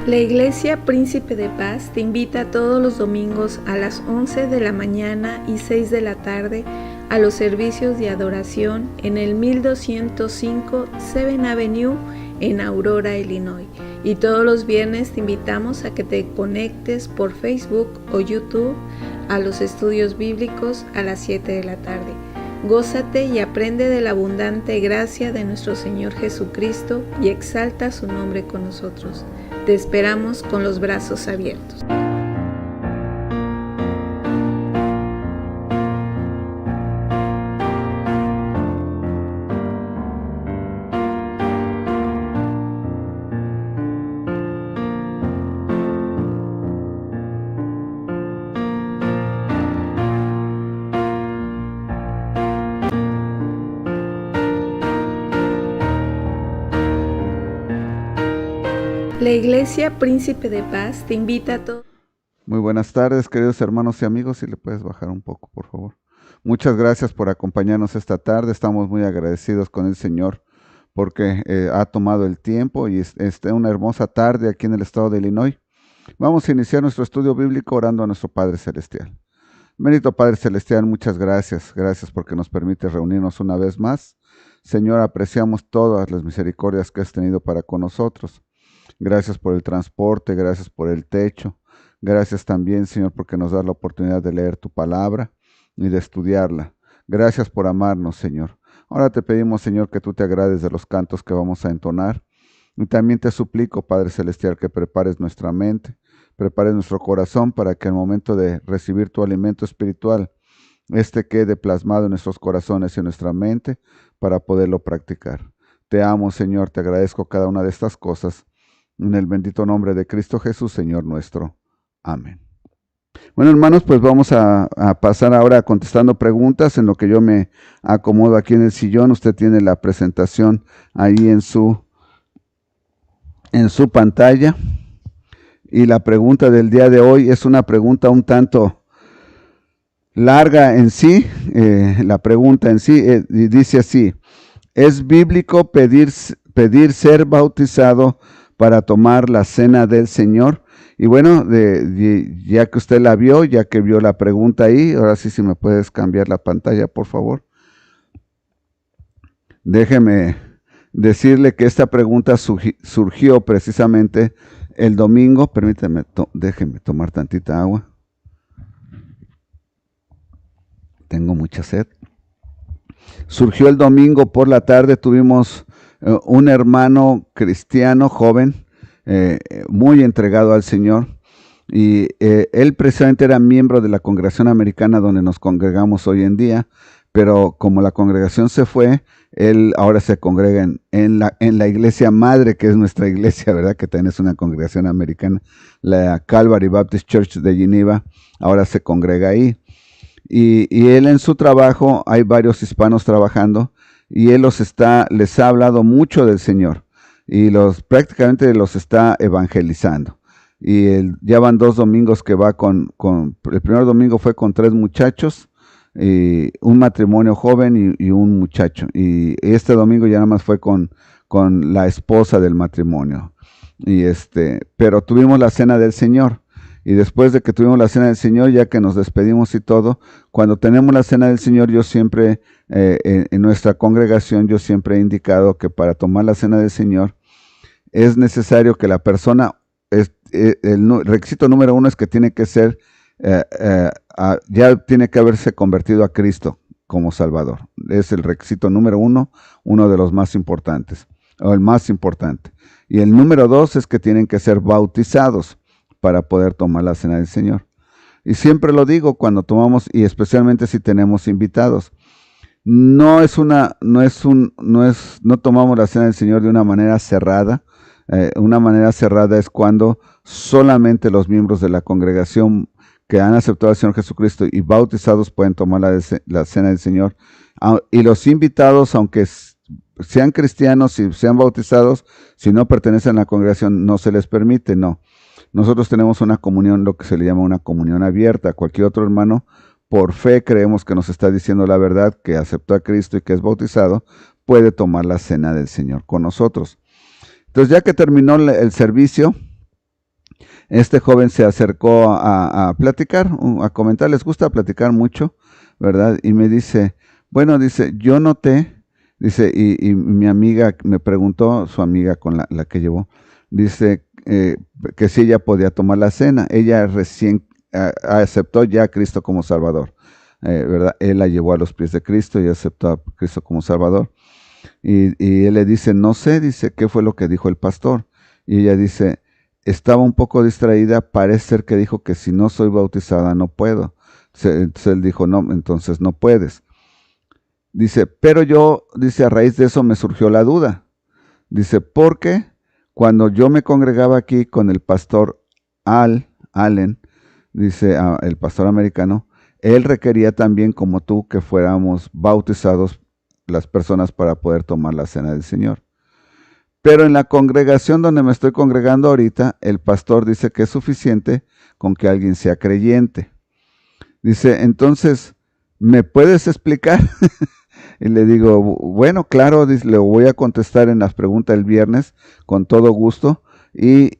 La Iglesia Príncipe de Paz te invita todos los domingos a las 11 de la mañana y 6 de la tarde a los servicios de adoración en el 1205 7th Avenue en Aurora, Illinois. Y todos los viernes te invitamos a que te conectes por Facebook o YouTube a los estudios bíblicos a las 7 de la tarde. Gózate y aprende de la abundante gracia de nuestro Señor Jesucristo y exalta su nombre con nosotros. Te esperamos con los brazos abiertos. La Iglesia Príncipe de Paz te invita a todos. Muy buenas tardes, queridos hermanos y amigos. Si le puedes bajar un poco, por favor. Muchas gracias por acompañarnos esta tarde. Estamos muy agradecidos con el Señor porque ha tomado el tiempo y es una hermosa tarde aquí en el estado de Illinois. Vamos a iniciar nuestro estudio bíblico orando a nuestro Padre Celestial. Bendito Padre Celestial, muchas gracias. Gracias porque nos permite reunirnos una vez más. Señor, apreciamos todas las misericordias que has tenido para con nosotros. Gracias por el transporte, gracias por el techo. Gracias también, Señor, porque nos das la oportunidad de leer tu palabra y de estudiarla. Gracias por amarnos, Señor. Ahora te pedimos, Señor, que tú te agrades de los cantos que vamos a entonar. Y también te suplico, Padre Celestial, que prepares nuestra mente, prepares nuestro corazón para que al momento de recibir tu alimento espiritual, quede plasmado en nuestros corazones y en nuestra mente para poderlo practicar. Te amo, Señor, te agradezco cada una de estas cosas. En el bendito nombre de Cristo Jesús, Señor nuestro. Amén. Bueno, hermanos, pues vamos a pasar ahora contestando preguntas en lo que yo me acomodo aquí en el sillón. Usted tiene la presentación ahí en su pantalla. Y la pregunta del día de hoy es una pregunta un tanto larga en sí. La pregunta en sí dice así: ¿es bíblico pedir ser bautizado para tomar la cena del Señor? Y bueno, ya que usted la vio, ya que vio la pregunta ahí, ahora sí, si me puedes cambiar la pantalla, por favor. Déjeme decirle que esta pregunta surgió precisamente el domingo. Permítame, déjeme tomar tantita agua. Tengo mucha sed. Surgió el domingo por la tarde, tuvimos un hermano cristiano joven, muy entregado al Señor, y él precisamente era miembro de la congregación americana donde nos congregamos hoy en día, pero como la congregación se fue, él ahora se congrega en la iglesia madre, que es nuestra iglesia, ¿verdad? Que también es una congregación americana, la Calvary Baptist Church de Geneva, ahora se congrega ahí. Y él en su trabajo, hay varios hispanos trabajando, y él les ha hablado mucho del Señor, y prácticamente los está evangelizando. Y ya van 2 domingos que va el primer domingo fue con 3 muchachos, y un matrimonio joven y un muchacho. Y este domingo ya nada más fue con la esposa del matrimonio. Pero tuvimos la cena del Señor. Y después de que tuvimos la cena del Señor, ya que nos despedimos y todo, cuando tenemos la cena del Señor, yo siempre, en nuestra congregación, yo siempre he indicado que para tomar la cena del Señor, es necesario que la persona, el requisito número 1 es que tiene que ser, ya tiene que haberse convertido a Cristo como Salvador. Es el requisito número 1, uno de los más importantes, o el más importante. Y el número 2 es que tienen que ser bautizados para poder tomar la cena del Señor. Y siempre lo digo cuando tomamos, y especialmente si tenemos invitados, no tomamos la cena del Señor de una manera cerrada. Una manera cerrada es cuando solamente los miembros de la congregación que han aceptado al Señor Jesucristo y bautizados pueden tomar la cena del Señor. Y los invitados, aunque sean cristianos y sean bautizados, si no pertenecen a la congregación, no se les permite, no. Nosotros tenemos una comunión, lo que se le llama una comunión abierta. Cualquier otro hermano, por fe, creemos que nos está diciendo la verdad, que aceptó a Cristo y que es bautizado, puede tomar la cena del Señor con nosotros. Entonces, ya que terminó el servicio, Este joven se acercó a platicar, a comentar, les gusta platicar mucho, ¿verdad? Y me dice, bueno, dice, yo noté, dice, y mi amiga me preguntó, su amiga con la que llevó, dice que si ella podía tomar la cena. Ella recién aceptó ya a Cristo como Salvador, ¿verdad? Él la llevó a los pies de Cristo y aceptó a Cristo como Salvador. Y él le dice, no sé, dice, ¿qué fue lo que dijo el pastor? Y ella dice, estaba un poco distraída, parece ser que dijo que si no soy bautizada no puedo. Entonces él dijo, no, entonces no puedes. Dice, pero yo, dice, a raíz de eso me surgió la duda. Dice, porque cuando yo me congregaba aquí con el pastor Allen, dice, el pastor americano, él requería también, como tú, que fuéramos bautizados las personas para poder tomar la cena del Señor. Pero en la congregación donde me estoy congregando ahorita, el pastor dice que es suficiente con que alguien sea creyente. Dice, entonces, ¿me puedes explicar? Y le digo, bueno, claro, le voy a contestar en las preguntas el viernes con todo gusto. Y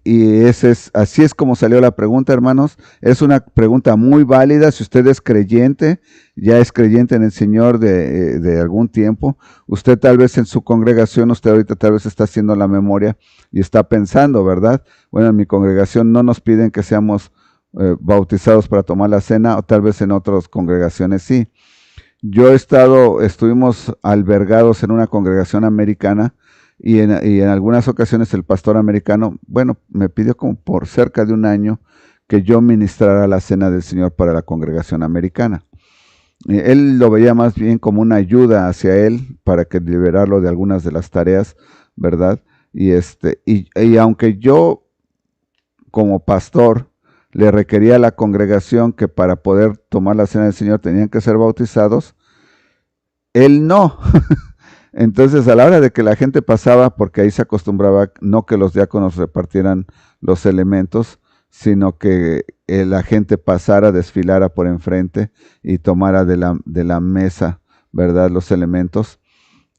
así es como salió la pregunta, hermanos. Es una pregunta muy válida. Si usted es creyente, ya es creyente en el Señor de algún tiempo, usted tal vez en su congregación, usted ahorita tal vez está haciendo la memoria y está pensando, ¿verdad? Bueno, en mi congregación no nos piden que seamos bautizados para tomar la cena, o tal vez en otras congregaciones sí. Estuvimos albergados en una congregación americana y en algunas ocasiones el pastor americano, bueno, me pidió como por cerca de un año que yo ministrara la cena del Señor para la congregación americana. Él lo veía más bien como una ayuda hacia él para que liberarlo de algunas de las tareas, ¿verdad? Y aunque yo como pastor le requería a la congregación que para poder tomar la cena del Señor tenían que ser bautizados, él no. Entonces, a la hora de que la gente pasaba, porque ahí se acostumbraba no que los diáconos repartieran los elementos, sino que la gente pasara, desfilara por enfrente y tomara de la mesa, ¿verdad?, los elementos.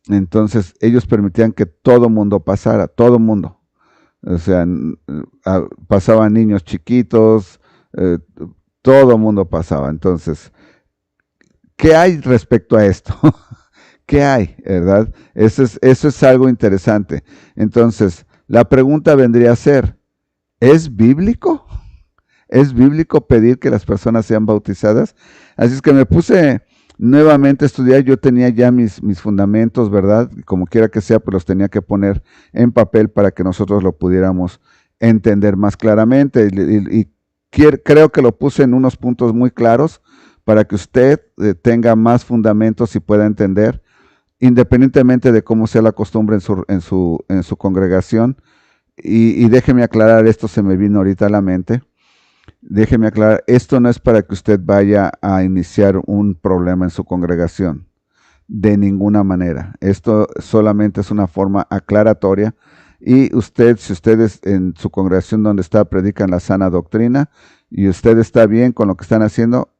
Entonces, ellos permitían que todo mundo pasara, todo mundo. O sea, pasaban niños chiquitos, todo mundo pasaba. Entonces, ¿qué hay respecto a esto? ¿Qué hay? ¿Verdad? Eso es algo interesante. Entonces, la pregunta vendría a ser, ¿es bíblico? ¿Es bíblico pedir que las personas sean bautizadas? Así es que me puse nuevamente a estudiar. Yo tenía ya mis fundamentos, ¿verdad? Como quiera que sea, pues los tenía que poner en papel para que nosotros lo pudiéramos entender más claramente. Creo que lo puse en unos puntos muy claros para que usted tenga más fundamentos y pueda entender, independientemente de cómo sea la costumbre en su congregación. Y déjeme aclarar, esto se me vino ahorita a la mente. Déjeme aclarar, esto no es para que usted vaya a iniciar un problema en su congregación, de ninguna manera. Esto solamente es una forma aclaratoria y si ustedes en su congregación donde está predican la sana doctrina y usted está bien con lo que están haciendo,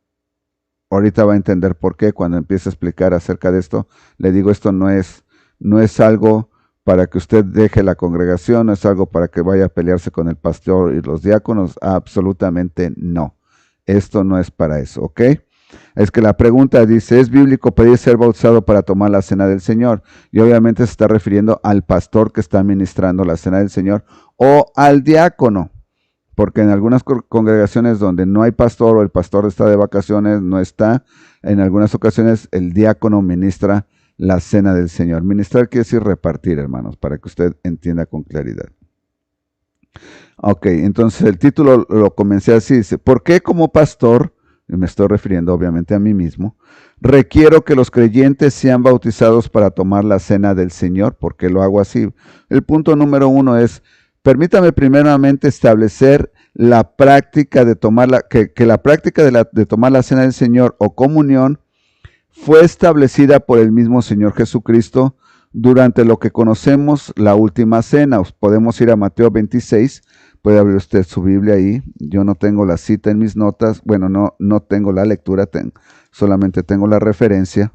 ahorita va a entender por qué cuando empiece a explicar acerca de esto. Le digo, esto no es algo para que usted deje la congregación, no es algo para que vaya a pelearse con el pastor y los diáconos, absolutamente no. Esto no es para eso, ¿ok? Es que la pregunta dice, ¿es bíblico pedir ser bautizado para tomar la cena del Señor? Y obviamente se está refiriendo al pastor que está administrando la cena del Señor o al diácono, porque en algunas congregaciones donde no hay pastor o el pastor está de vacaciones, no está, en algunas ocasiones el diácono ministra la cena del Señor. Ministrar quiere decir repartir, hermanos, para que usted entienda con claridad. Ok, entonces el título lo comencé así, dice, ¿por qué como pastor, y me estoy refiriendo obviamente a mí mismo, requiero que los creyentes sean bautizados para tomar la cena del Señor? ¿Por qué lo hago así? El punto número 1 es, permítame primeramente establecer la práctica de tomar que la práctica de tomar la cena del Señor o comunión fue establecida por el mismo Señor Jesucristo durante lo que conocemos la última cena. Podemos ir a Mateo 26, puede abrir usted su Biblia ahí. Yo no tengo la cita en mis notas, bueno, no tengo la lectura, solamente tengo la referencia.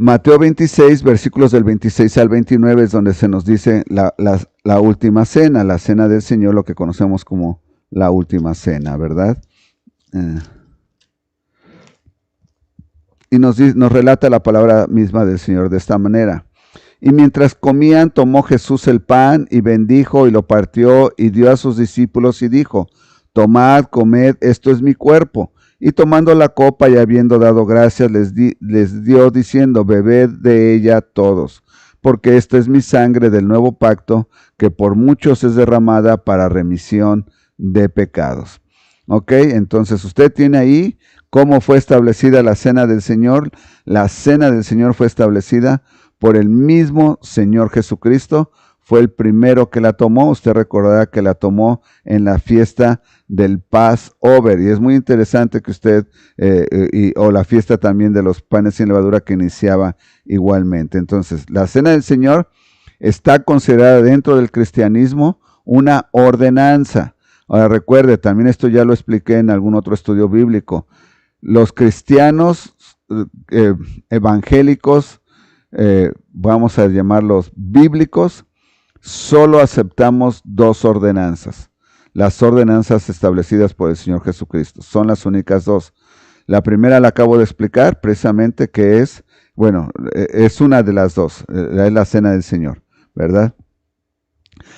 Mateo 26, versículos del 26 al 29 es donde se nos dice la última cena, la cena del Señor, lo que conocemos como la última cena, ¿verdad? Y nos relata la palabra misma del Señor de esta manera. Y mientras comían, tomó Jesús el pan y bendijo y lo partió y dio a sus discípulos y dijo: tomad, comed, esto es mi cuerpo. Y tomando la copa y habiendo dado gracias, les dio diciendo: bebed de ella todos, porque esta es mi sangre del nuevo pacto, que por muchos es derramada para remisión de pecados. Ok, entonces usted tiene ahí cómo fue establecida la cena del Señor. La cena del Señor fue establecida por el mismo Señor Jesucristo. Fue el primero que la tomó. Usted recordará que la tomó en la fiesta del Passover. Y es muy interesante que usted, o la fiesta también de los panes sin levadura que iniciaba igualmente. Entonces, la cena del Señor está considerada dentro del cristianismo una ordenanza. Ahora recuerde, también esto ya lo expliqué en algún otro estudio bíblico. Los cristianos evangélicos, vamos a llamarlos bíblicos, solo aceptamos dos ordenanzas. Las ordenanzas establecidas por el Señor Jesucristo. Son las únicas dos. La primera la acabo de explicar, precisamente, que es, es una de las dos. Es la cena del Señor, ¿verdad?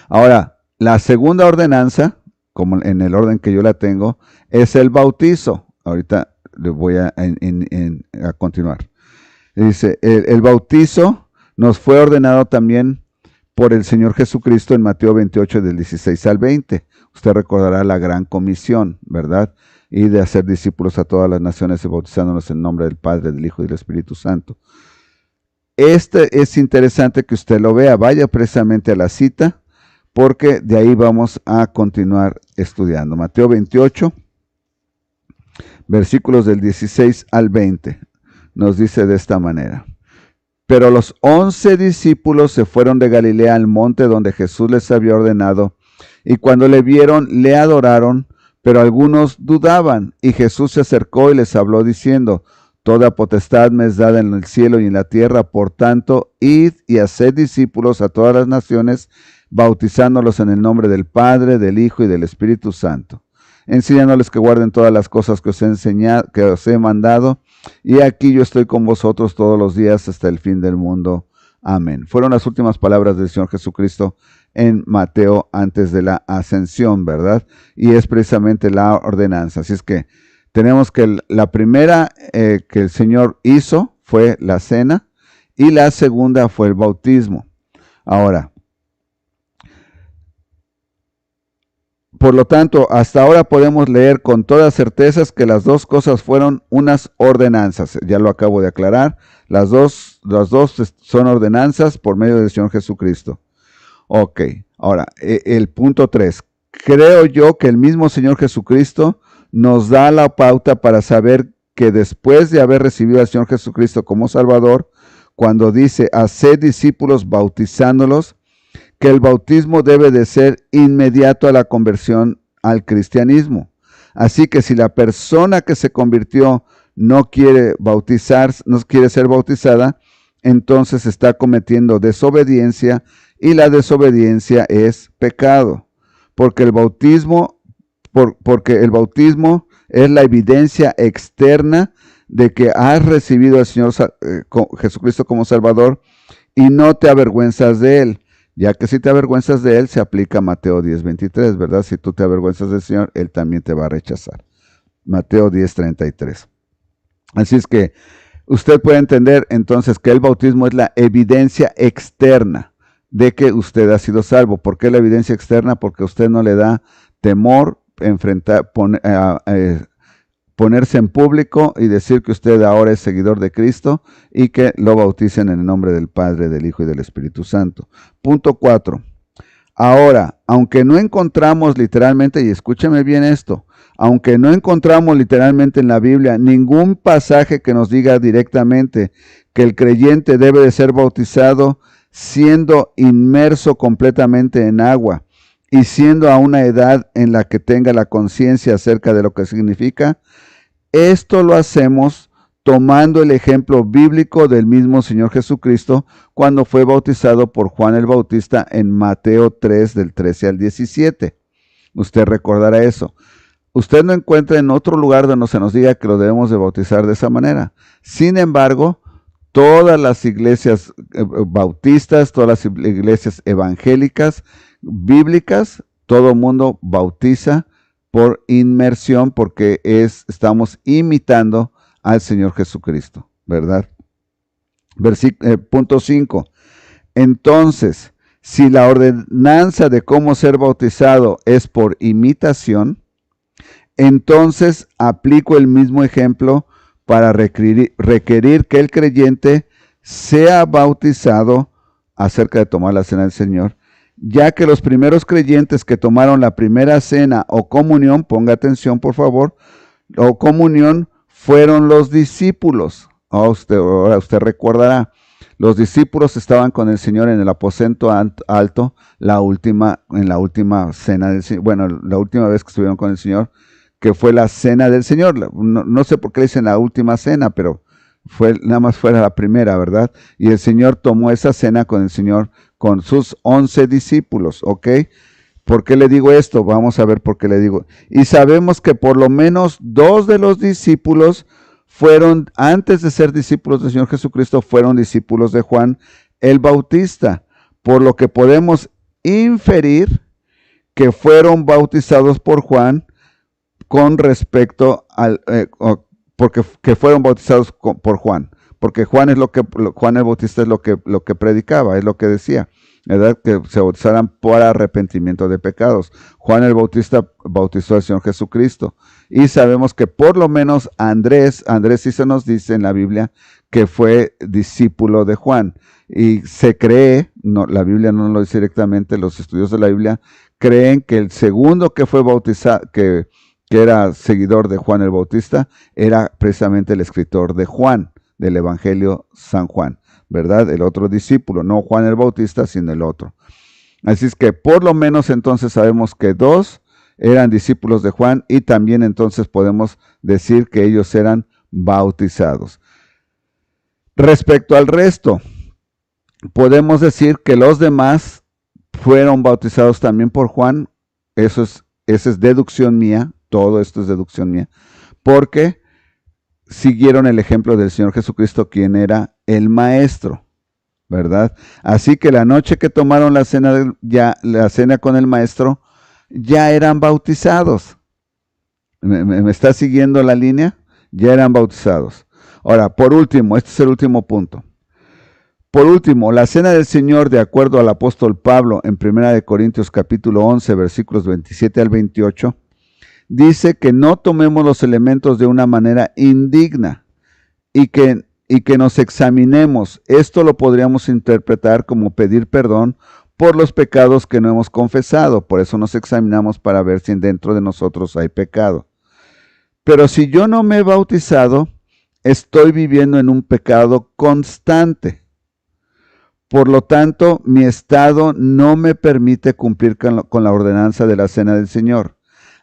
Ahora, la segunda ordenanza, como en el orden que yo la tengo, es el bautizo. Ahorita le voy a continuar. Dice, el bautizo nos fue ordenado también por el Señor Jesucristo en Mateo 28, del 16 al 20. Usted recordará la gran comisión, ¿verdad? Y de hacer discípulos a todas las naciones y bautizándonos en nombre del Padre, del Hijo y del Espíritu Santo. Es interesante que usted lo vea. Vaya precisamente a la cita, porque de ahí vamos a continuar estudiando. Mateo 28, versículos del 16 al 20. Nos dice de esta manera: pero los 11 discípulos se fueron de Galilea al monte donde Jesús les había ordenado, y cuando le vieron, le adoraron, pero algunos dudaban. Y Jesús se acercó y les habló diciendo: toda potestad me es dada en el cielo y en la tierra, por tanto, id y haced discípulos a todas las naciones, bautizándolos en el nombre del Padre, del Hijo y del Espíritu Santo, enseñándoles que guarden todas las cosas que os he mandado, y aquí yo estoy con vosotros todos los días hasta el fin del mundo. Amén. Fueron las últimas palabras del Señor Jesucristo en Mateo antes de la ascensión, ¿verdad? Y es precisamente la ordenanza. Así es que tenemos que la primera que el Señor hizo fue la cena, y la segunda fue el bautismo. Ahora, por lo tanto, hasta ahora podemos leer con todas certezas que las dos cosas fueron unas ordenanzas. Ya lo acabo de aclarar. Las dos son ordenanzas por medio del Señor Jesucristo. Ok, ahora, el punto 3. Creo yo que el mismo Señor Jesucristo nos da la pauta para saber que después de haber recibido al Señor Jesucristo como Salvador, cuando dice: haced discípulos bautizándolos, que el bautismo debe de ser inmediato a la conversión al cristianismo. Así que si la persona que se convirtió no quiere ser bautizada, entonces está cometiendo desobediencia, y la desobediencia es pecado, porque el bautismo es la evidencia externa de que has recibido al Señor Jesucristo como Salvador y no te avergüenzas de Él. Ya que si te avergüenzas de Él, se aplica Mateo 10:23, ¿verdad? Si tú te avergüenzas del Señor, Él también te va a rechazar. Mateo 10:33. Así es que usted puede entender entonces que el bautismo es la evidencia externa de que usted ha sido salvo. ¿Por qué la evidencia externa? Porque a usted no le da temor ponerse en público y decir que usted ahora es seguidor de Cristo y que lo bauticen en el nombre del Padre, del Hijo y del Espíritu Santo. Punto 4. Ahora, aunque no encontramos literalmente, y escúcheme bien esto, aunque no encontramos literalmente en la Biblia ningún pasaje que nos diga directamente que el creyente debe de ser bautizado siendo inmerso completamente en agua y siendo a una edad en la que tenga la conciencia acerca de lo que significa, esto lo hacemos tomando el ejemplo bíblico del mismo Señor Jesucristo cuando fue bautizado por Juan el Bautista en Mateo 3, del 13 al 17. Usted recordará eso. Usted no encuentra en otro lugar donde se nos diga que lo debemos de bautizar de esa manera. Sin embargo, todas las iglesias bautistas, todas las iglesias evangélicas, bíblicas, todo el mundo bautiza por inmersión porque estamos imitando al Señor Jesucristo, ¿verdad? Punto 5. Entonces, si la ordenanza de cómo ser bautizado es por imitación, entonces aplico el mismo ejemplo para requerir que el creyente sea bautizado acerca de tomar la cena del Señor, ya que los primeros creyentes que tomaron la primera cena o comunión, ponga atención por favor, o comunión, fueron los discípulos. Ahora usted recordará, los discípulos estaban con el Señor en el aposento alto en la última cena del Señor, bueno, la última vez que estuvieron con el Señor, que fue la cena del Señor. No sé por qué dicen la última cena, pero nada más fue la primera, ¿verdad? Y el Señor tomó esa cena con el Señor, con sus 11 discípulos, ¿ok? ¿Por qué le digo esto? Vamos a ver por qué le digo. Y sabemos que por lo menos 2 de los discípulos fueron, antes de ser discípulos del Señor Jesucristo, fueron discípulos de Juan el Bautista, por lo que podemos inferir que fueron bautizados por Juan con respecto al, que fueron bautizados por Juan, porque Juan el Bautista es lo que predicaba, es lo que decía, ¿verdad? Que se bautizaran para arrepentimiento de pecados. Juan el Bautista bautizó al Señor Jesucristo. Y sabemos que por lo menos Andrés sí se nos dice en la Biblia que fue discípulo de Juan. Y se cree, la Biblia no lo dice directamente, los estudios de la Biblia creen que el segundo que fue bautizado, que era seguidor de Juan el Bautista, era precisamente el escritor de Juan, del Evangelio San Juan, ¿verdad? El otro discípulo, no Juan el Bautista, sino el otro. Así es que por lo menos entonces sabemos que 2 eran discípulos de Juan y también entonces podemos decir que ellos eran bautizados. Respecto al resto, podemos decir que los demás fueron bautizados también por Juan. Esa es deducción mía, todo esto es deducción mía, porque siguieron el ejemplo del Señor Jesucristo, quien era el maestro, ¿verdad? Así que la noche que tomaron la cena con el maestro, ya eran bautizados. ¿Me está siguiendo la línea? Ya eran bautizados. Ahora, por último, este es el último punto. Por último, la cena del Señor, de acuerdo al apóstol Pablo en 1 Corintios capítulo 11, versículos 27 al 28, dice que no tomemos los elementos de una manera indigna y que nos examinemos. Esto lo podríamos interpretar como pedir perdón por los pecados que no hemos confesado. Por eso nos examinamos para ver si dentro de nosotros hay pecado. Pero si yo no me he bautizado, estoy viviendo en un pecado constante. Por lo tanto, mi estado no me permite cumplir con la ordenanza de la cena del Señor.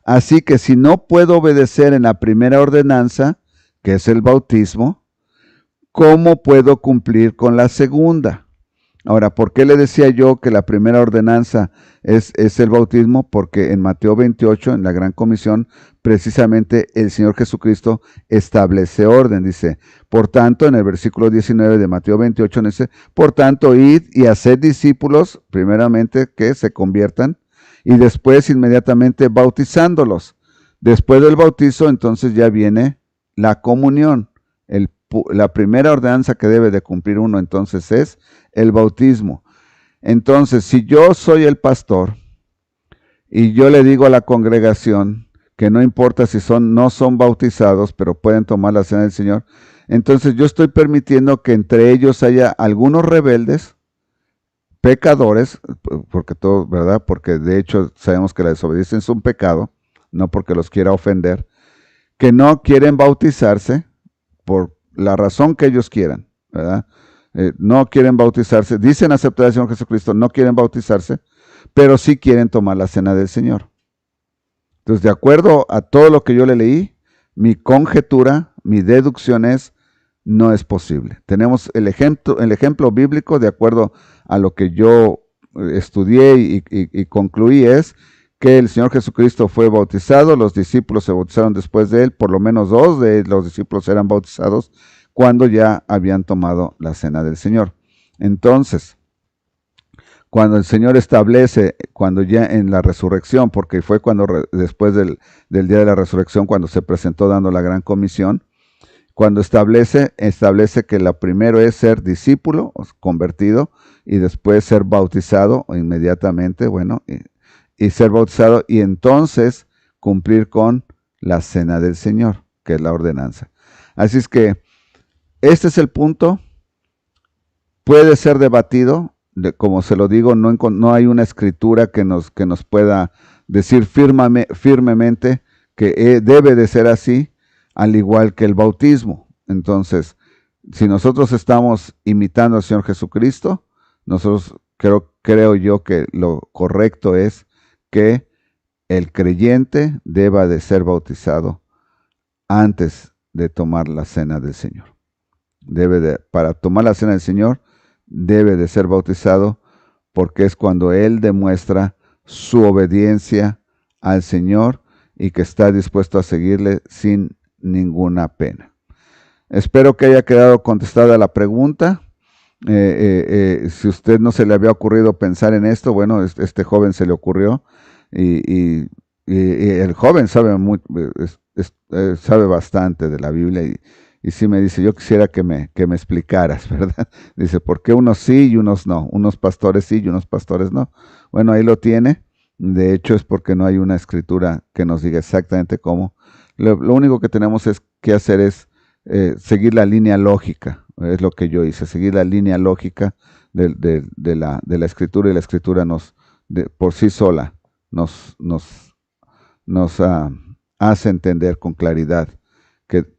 Así que si no puedo obedecer en la primera ordenanza, que es el bautismo, ¿cómo puedo cumplir con la segunda? Ahora, ¿por qué le decía yo que la primera ordenanza es el bautismo? Porque en Mateo 28, en la Gran Comisión, precisamente el Señor Jesucristo establece orden. Dice, por tanto, en el versículo 19 de Mateo 28, dice, por tanto, id y haced discípulos, primeramente que se conviertan, y después inmediatamente bautizándolos. Después del bautizo, entonces ya viene la comunión. La primera ordenanza que debe de cumplir uno entonces es el bautismo. Entonces, si yo soy el pastor y yo le digo a la congregación que no importa si no son bautizados, pero pueden tomar la cena del Señor, entonces yo estoy permitiendo que entre ellos haya algunos rebeldes, pecadores, porque todo, ¿verdad? Porque de hecho sabemos que la desobediencia es un pecado, no porque los quiera ofender, que no quieren bautizarse por la razón que ellos quieran, ¿verdad? No quieren bautizarse, dicen aceptar al Señor Jesucristo, no quieren bautizarse, pero sí quieren tomar la cena del Señor. Entonces, de acuerdo a todo lo que yo le leí, mi conjetura, mi deducción es no es posible. Tenemos el ejemplo bíblico, de acuerdo a lo que yo estudié y concluí, es que el Señor Jesucristo fue bautizado, los discípulos se bautizaron después de él, por lo menos 2 de los discípulos eran bautizados cuando ya habían tomado la cena del Señor. Entonces, cuando el Señor establece, cuando ya en la resurrección, porque fue cuando después del día de la resurrección, cuando se presentó dando la gran comisión, cuando establece que lo primero es ser discípulo, convertido, y después ser bautizado inmediatamente, y ser bautizado, y entonces cumplir con la cena del Señor, que es la ordenanza. Así es que este es el punto. Puede ser debatido, como se lo digo, no hay una escritura que nos pueda decir firmemente que debe de ser así, al igual que el bautismo. Entonces, si nosotros estamos imitando al Señor Jesucristo, nosotros creo yo que lo correcto es que el creyente deba de ser bautizado antes de tomar la cena del Señor. Para tomar la cena del Señor, debe de ser bautizado, porque es cuando él demuestra su obediencia al Señor y que está dispuesto a seguirle sin ninguna pena. Espero que haya quedado contestada la pregunta. Si usted no se le había ocurrido pensar en esto, bueno, este joven se le ocurrió y el joven sabe sabe bastante de la Biblia y sí me dice, yo quisiera que me explicaras, ¿verdad? Dice, ¿por qué unos sí y unos no? Unos pastores sí y unos pastores no. Bueno, ahí lo tiene. De hecho, es porque no hay una escritura que nos diga exactamente cómo. Lo único que tenemos que hacer es seguir la línea lógica. Es lo que yo hice, seguir la línea lógica de la escritura, y la escritura por sí sola nos hace entender con claridad que,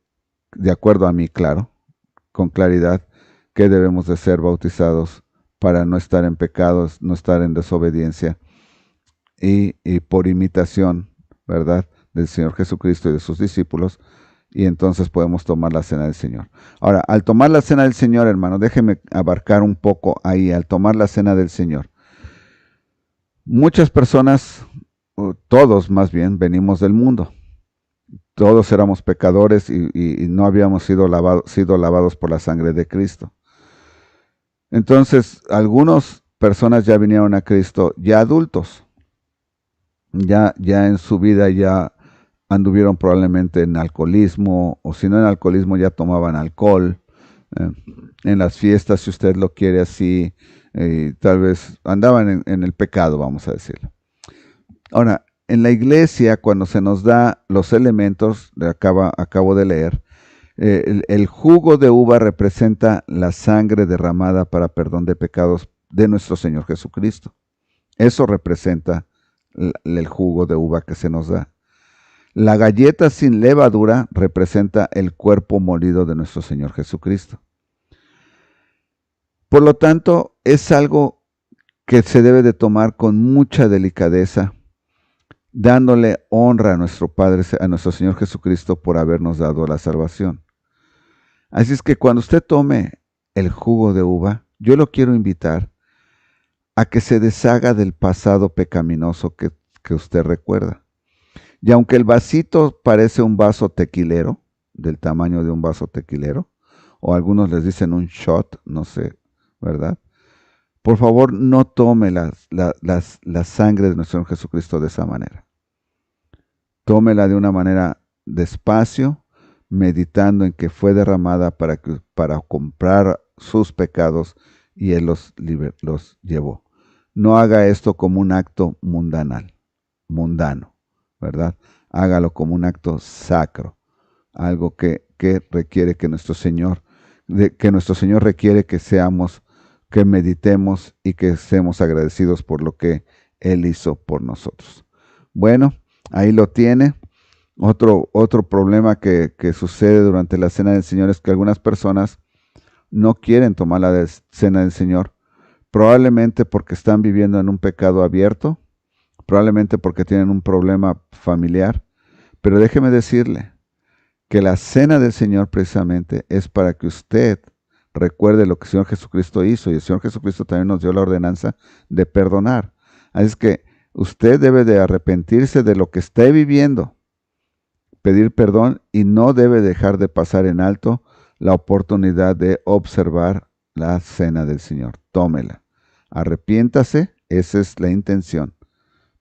de acuerdo a mí, claro, con claridad, que debemos de ser bautizados para no estar en pecados, no estar en desobediencia y por imitación, ¿verdad?, del Señor Jesucristo y de sus discípulos, y entonces podemos tomar la cena del Señor. Ahora, al tomar la cena del Señor, hermano, déjeme abarcar un poco ahí, al tomar la cena del Señor. Muchas personas, todos más bien, venimos del mundo. Todos éramos pecadores y no habíamos sido lavados por la sangre de Cristo. Entonces, algunas personas ya vinieron a Cristo ya adultos. Ya en su vida ya anduvieron probablemente en alcoholismo, o si no en alcoholismo ya tomaban alcohol. En las fiestas, si usted lo quiere así, tal vez andaban en el pecado, vamos a decirlo. Ahora, en la iglesia, cuando se nos da los elementos, acabo de leer, el jugo de uva representa la sangre derramada para perdón de pecados de nuestro Señor Jesucristo. Eso representa el jugo de uva que se nos da. La galleta sin levadura representa el cuerpo molido de nuestro Señor Jesucristo. Por lo tanto, es algo que se debe de tomar con mucha delicadeza, dándole honra a nuestro Padre, a nuestro Señor Jesucristo, por habernos dado la salvación. Así es que cuando usted tome el jugo de uva, yo lo quiero invitar a que se deshaga del pasado pecaminoso que usted recuerda. Y aunque el vasito parece un vaso tequilero, del tamaño de un vaso tequilero, o algunos les dicen un shot, no sé, ¿verdad? Por favor, no tome la sangre de nuestro Señor Jesucristo de esa manera. Tómela de una manera despacio, meditando en que fue derramada para comprar sus pecados y Él los llevó. No haga esto como un acto mundano, ¿verdad? Hágalo como un acto sacro, algo que requiere que nuestro Señor requiere que meditemos y que seamos agradecidos por lo que Él hizo por nosotros. Bueno, ahí lo tiene. Otro problema que sucede durante la cena del Señor es que algunas personas no quieren tomar la cena del Señor, probablemente porque están viviendo en un pecado abierto, probablemente porque tienen un problema familiar, pero déjeme decirle que la cena del Señor precisamente es para que usted recuerde lo que el Señor Jesucristo hizo, y el Señor Jesucristo también nos dio la ordenanza de perdonar. Así es que usted debe de arrepentirse de lo que esté viviendo, pedir perdón, y no debe dejar de pasar en alto la oportunidad de observar la cena del Señor. Tómela, arrepiéntase, esa es la intención.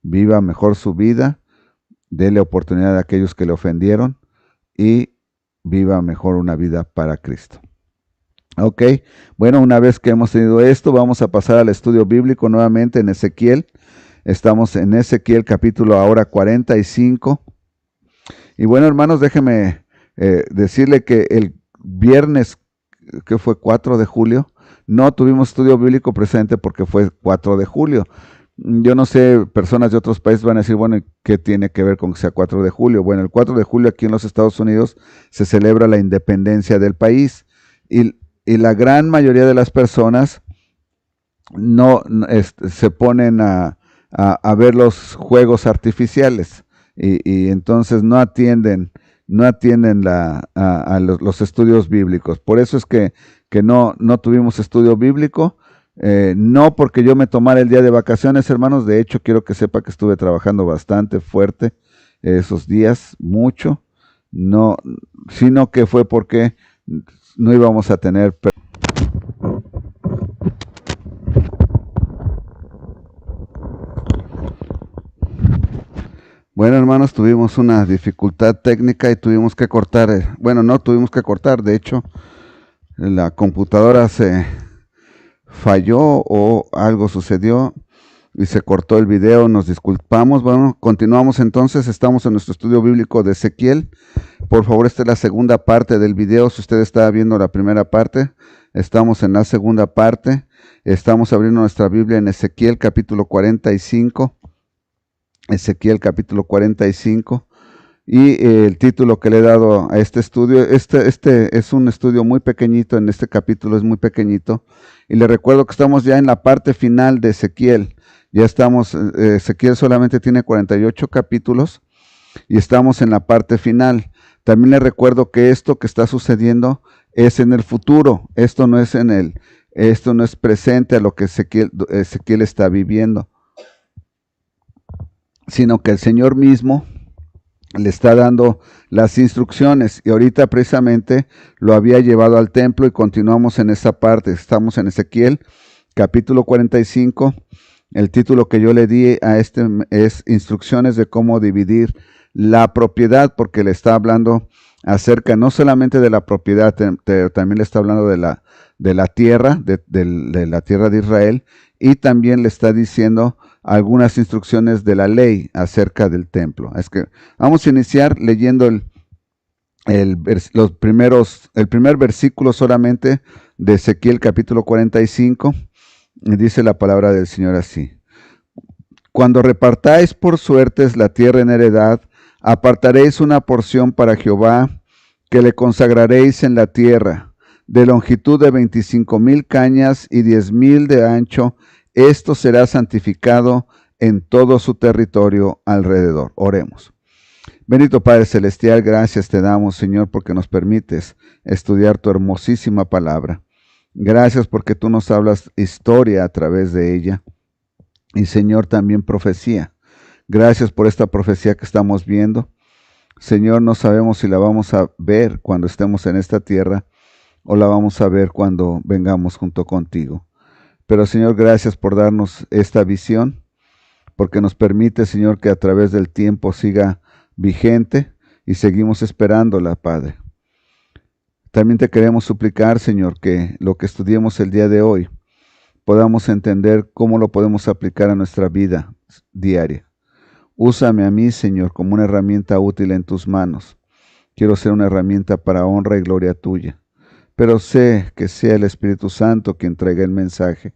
Viva mejor su vida, déle oportunidad a aquellos que le ofendieron y viva mejor una vida para Cristo. Ok, bueno, una vez que hemos tenido esto, vamos a pasar al estudio bíblico nuevamente en Ezequiel. Estamos en Ezequiel capítulo ahora 45. Y bueno, hermanos, déjenme decirle que el viernes, que fue 4 de julio, no tuvimos estudio bíblico precisamente porque fue 4 de julio. Yo no sé, personas de otros países van a decir, bueno, ¿qué tiene que ver con que sea 4 de julio? Bueno, el 4 de julio aquí en los Estados Unidos se celebra la independencia del país, y la gran mayoría de las personas se ponen a ver los juegos artificiales, y entonces no atienden los estudios bíblicos. Por eso es que no tuvimos estudio bíblico. No porque yo me tomara el día de vacaciones, hermanos. De hecho, quiero que sepa que estuve trabajando bastante fuerte esos días, mucho, no, sino que fue porque no íbamos a tener. Bueno, hermanos, tuvimos una dificultad técnica y tuvimos que cortar, bueno, no tuvimos que cortar, de hecho, la computadora se falló o algo sucedió y se cortó el video, nos disculpamos. Bueno, continuamos entonces, estamos en nuestro estudio bíblico de Ezequiel. Por favor, esta es la segunda parte del video. Si usted está viendo la primera parte, estamos en la segunda parte. Estamos abriendo nuestra Biblia en Ezequiel capítulo 45. Ezequiel capítulo 45. Y el título que le he dado a este estudio, este es un estudio muy pequeñito, en este capítulo es muy pequeñito. Y le recuerdo que estamos ya en la parte final de Ezequiel. Ya estamos, Ezequiel solamente tiene 48 capítulos y estamos en la parte final. También le recuerdo que esto que está sucediendo es en el futuro. Esto no es presente a lo que Ezequiel está viviendo, sino que el Señor mismo le está dando las instrucciones, y ahorita precisamente lo había llevado al templo y continuamos en esa parte. Estamos en Ezequiel capítulo 45. El título que yo le di a este es Instrucciones de cómo dividir la propiedad, porque le está hablando acerca no solamente de la propiedad, también le está hablando de la tierra, de la tierra de Israel, y también le está diciendo algunas instrucciones de la ley acerca del templo. Es que vamos a iniciar leyendo el primer versículo solamente de Ezequiel capítulo 45. Y dice la palabra del Señor así: Cuando repartáis por suertes la tierra en heredad, apartaréis una porción para Jehová, que le consagraréis en la tierra, de longitud de 25,000 cañas y 10,000 de ancho. Esto será santificado en todo su territorio alrededor. Oremos. Bendito Padre Celestial, gracias te damos, Señor, porque nos permites estudiar tu hermosísima palabra. Gracias porque tú nos hablas historia a través de ella. Y, Señor, también profecía. Gracias por esta profecía que estamos viendo. Señor, no sabemos si la vamos a ver cuando estemos en esta tierra o la vamos a ver cuando vengamos junto contigo. Pero, Señor, gracias por darnos esta visión, porque nos permite, Señor, que a través del tiempo siga vigente y seguimos esperándola, Padre. También te queremos suplicar, Señor, que lo que estudiemos el día de hoy podamos entender cómo lo podemos aplicar a nuestra vida diaria. Úsame a mí, Señor, como una herramienta útil en tus manos. Quiero ser una herramienta para honra y gloria tuya, pero sé que sea el Espíritu Santo quien traiga el mensaje.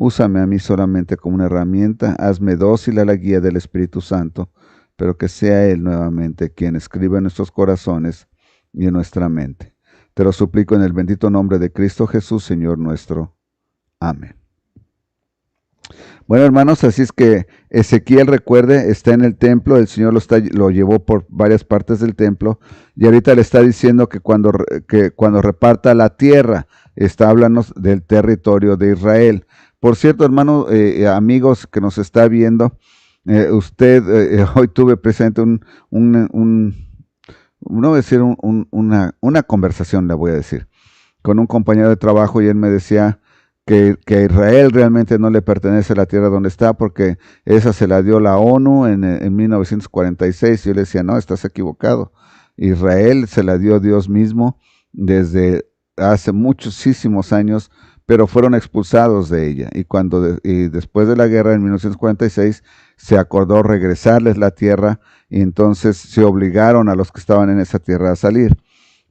Úsame a mí solamente como una herramienta, hazme dócil a la guía del Espíritu Santo, pero que sea Él nuevamente quien escriba en nuestros corazones y en nuestra mente. Te lo suplico en el bendito nombre de Cristo Jesús, Señor nuestro. Amén. Bueno, hermanos, así es que Ezequiel, recuerde, está en el templo, el Señor lo llevó por varias partes del templo, y ahorita le está diciendo que cuando reparta la tierra, está hablando del territorio de Israel. Por cierto, hermano, amigos que nos está viendo, hoy tuve presente no voy a decir una conversación, le voy a decir, con un compañero de trabajo, y él me decía que a Israel realmente no le pertenece la tierra donde está, porque esa se la dio la ONU en 1946, y yo le decía, no, estás equivocado. Israel se la dio Dios mismo desde hace muchísimos años, pero fueron expulsados de ella, y después de la guerra en 1946 se acordó regresarles la tierra, y entonces se obligaron a los que estaban en esa tierra a salir.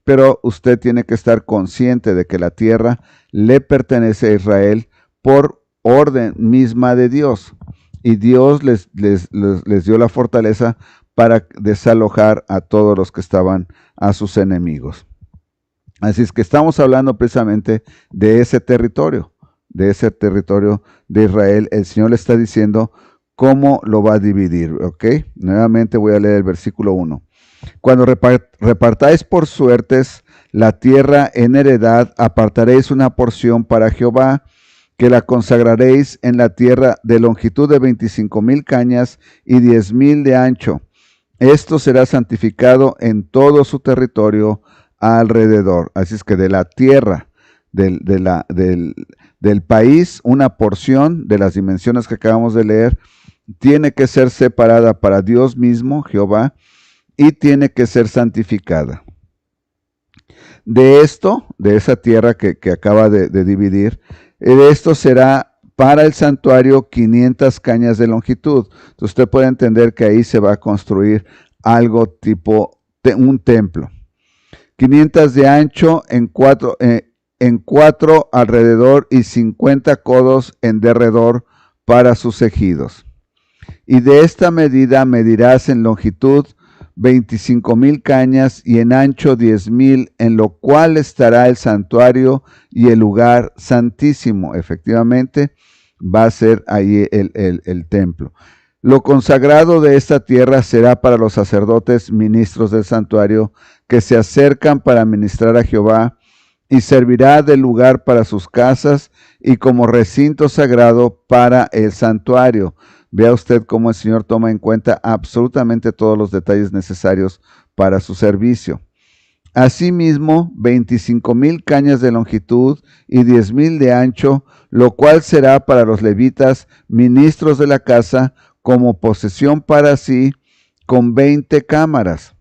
Pero usted tiene que estar consciente de que la tierra le pertenece a Israel por orden misma de Dios. Y Dios les dio la fortaleza para desalojar a todos los que estaban a sus enemigos. Así es que estamos hablando precisamente de ese territorio de Israel. El Señor le está diciendo cómo lo va a dividir, ¿ok? Nuevamente voy a leer el versículo 1. Cuando repartáis por suertes la tierra en heredad, apartaréis una porción para Jehová, que la consagraréis en la tierra de longitud de 25,000 cañas y 10,000 de ancho. Esto será santificado en todo su territorio alrededor. Así es que de la tierra del país, una porción de las dimensiones que acabamos de leer, tiene que ser separada para Dios mismo, Jehová, y tiene que ser santificada. De esa tierra que acaba de dividir, de esto será para el santuario 500 cañas de longitud. Entonces usted puede entender que ahí se va a construir algo tipo un templo. 500 de ancho en cuatro alrededor, y 50 codos en derredor para sus ejidos. Y de esta medida medirás en longitud 25,000 cañas y en ancho 10,000, en lo cual estará el santuario y el lugar santísimo. Efectivamente, va a ser ahí el templo. Lo consagrado de esta tierra será para los sacerdotes ministros del santuario, que se acercan para ministrar a Jehová, y servirá de lugar para sus casas y como recinto sagrado para el santuario. Vea usted cómo el Señor toma en cuenta absolutamente todos los detalles necesarios para su servicio. Asimismo, 25,000 cañas de longitud y 10,000 de ancho, lo cual será para los levitas, ministros de la casa, como posesión para sí, con 20 cámaras.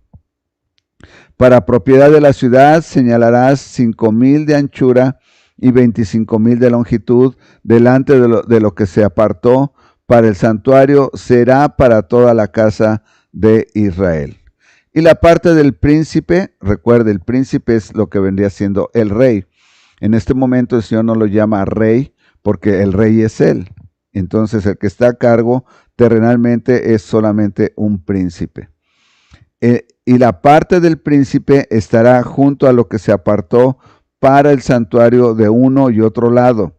Para propiedad de la ciudad señalarás 5,000 de anchura y 25,000 de longitud, delante de lo que se apartó para el santuario, será para toda la casa de Israel. Y la parte del príncipe, recuerde, el príncipe es lo que vendría siendo el rey. En este momento el Señor no lo llama rey, porque el rey es él. Entonces el que está a cargo terrenalmente es solamente un príncipe. Y la parte del príncipe estará junto a lo que se apartó para el santuario de uno y otro lado,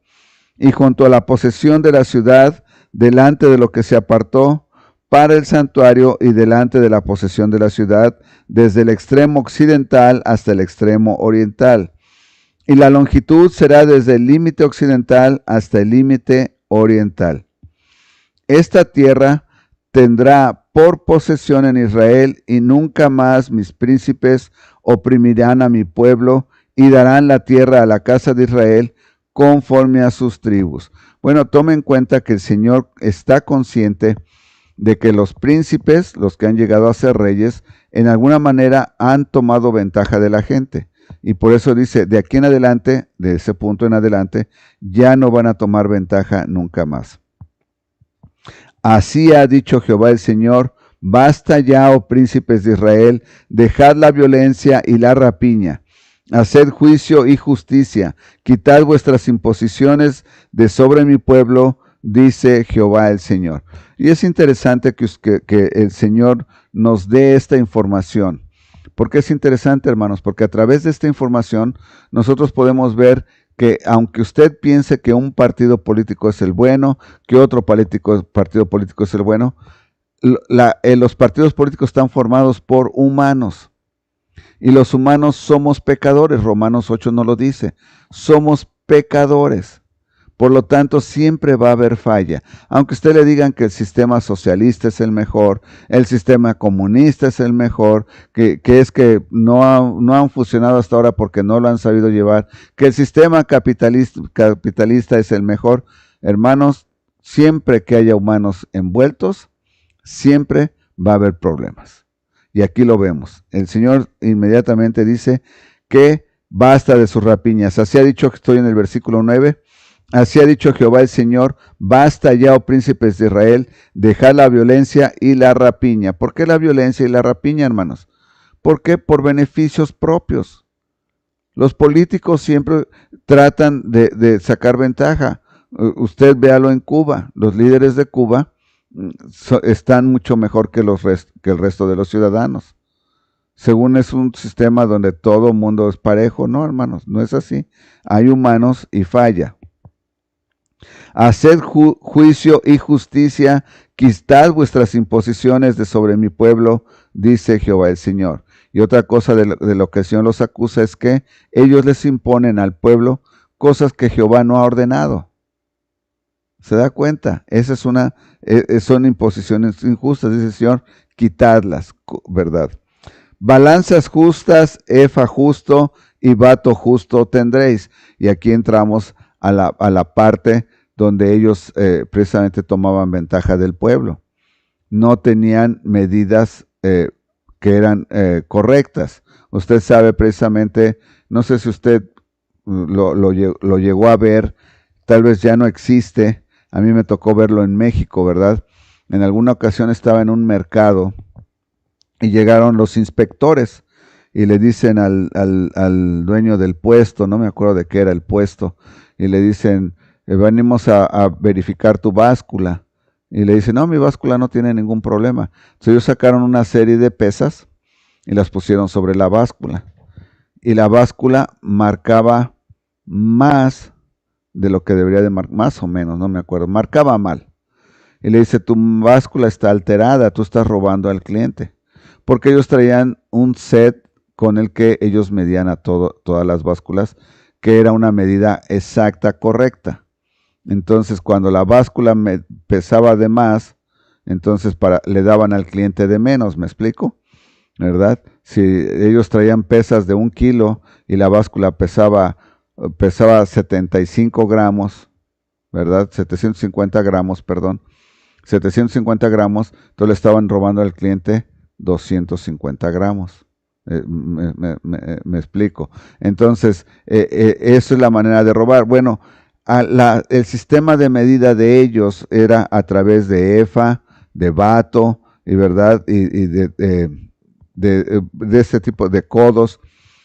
y junto a la posesión de la ciudad, delante de lo que se apartó para el santuario y delante de la posesión de la ciudad, desde el extremo occidental hasta el extremo oriental. Y la longitud será desde el límite occidental hasta el límite oriental. Esta tierra tendrá por posesión en Israel, y nunca más mis príncipes oprimirán a mi pueblo, y darán la tierra a la casa de Israel conforme a sus tribus. Bueno, tome en cuenta que el Señor está consciente de que los príncipes, los que han llegado a ser reyes, en alguna manera han tomado ventaja de la gente. Y por eso dice, de aquí en adelante, de ese punto en adelante, ya no van a tomar ventaja nunca más. Así ha dicho Jehová el Señor: basta ya, oh príncipes de Israel, dejad la violencia y la rapiña. Haced juicio y justicia, quitad vuestras imposiciones de sobre mi pueblo, dice Jehová el Señor. Y es interesante que el Señor nos dé esta información. ¿Por qué es interesante, hermanos? Porque a través de esta información nosotros podemos ver que aunque usted piense que un partido político es el bueno, que otro partido político es el bueno, los partidos políticos están formados por humanos. Y los humanos somos pecadores, Romanos 8 nos lo dice, somos pecadores. Por lo tanto, siempre va a haber falla. Aunque usted le digan que el sistema socialista es el mejor, el sistema comunista es el mejor, que es que no han funcionado hasta ahora porque no lo han sabido llevar, que el sistema capitalista es el mejor, hermanos, siempre que haya humanos envueltos, siempre va a haber problemas. Y aquí lo vemos. El Señor inmediatamente dice que basta de sus rapiñas. Así ha dicho, estoy en el versículo 9, así ha dicho Jehová el Señor, basta ya, oh príncipes de Israel, dejad la violencia y la rapiña. ¿Por qué la violencia y la rapiña, hermanos? ¿Por qué? Por beneficios propios. Los políticos siempre tratan de sacar ventaja. Usted véalo en Cuba. Los líderes de Cuba están mucho mejor que el resto de los ciudadanos. Según es un sistema donde todo mundo es parejo. No, hermanos, no es así. Hay humanos y falla. Haced juicio y justicia, quitad vuestras imposiciones de sobre mi pueblo, dice Jehová el Señor. Y otra cosa de lo que el Señor los acusa es que ellos les imponen al pueblo cosas que Jehová no ha ordenado. ¿Se da cuenta? Son imposiciones injustas, dice el Señor, quitadlas, ¿verdad? Balanzas justas, efa justo y bato justo tendréis. Y aquí entramos a la parte donde ellos precisamente tomaban ventaja del pueblo. No tenían medidas que eran correctas. Usted sabe precisamente, no sé si usted lo llegó a ver, tal vez ya no existe. A mí me tocó verlo en México, ¿verdad? En alguna ocasión estaba en un mercado y llegaron los inspectores y le dicen al dueño del puesto, no me acuerdo de qué era el puesto, y le dicen, venimos a verificar tu báscula. Y le dicen, no, mi báscula no tiene ningún problema. Entonces ellos sacaron una serie de pesas y las pusieron sobre la báscula. Y la báscula marcaba más de lo que debería de marcar, más o menos, no me acuerdo, marcaba mal. Y le dice, tu báscula está alterada, tú estás robando al cliente. Porque ellos traían un set con el que ellos medían a todas las básculas, que era una medida exacta, correcta. Entonces, cuando la báscula pesaba de más, entonces le daban al cliente de menos, ¿me explico? ¿Verdad? Si ellos traían pesas de 1 kilo y la báscula pesaba 75 gramos, ¿verdad? 750 gramos, perdón. 750 gramos, entonces le estaban robando al cliente 250 gramos. Me explico. Entonces, eso es la manera de robar. Bueno, el sistema de medida de ellos era a través de efa, de bato, y verdad, y de este tipo de codos.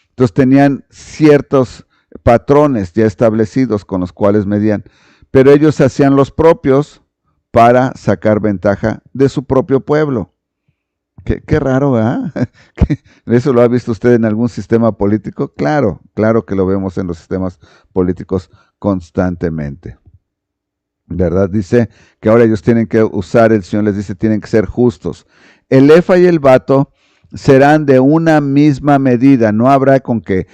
Entonces tenían ciertos patrones ya establecidos con los cuales medían, pero ellos hacían los propios para sacar ventaja de su propio pueblo. Qué raro, ¿verdad? ¿Eso lo ha visto usted en algún sistema político? Claro que lo vemos en los sistemas políticos constantemente, ¿verdad? Dice que ahora ellos tienen que usar, el Señor les dice, tienen que ser justos. El efa y el bato serán de una misma medida, no habrá con que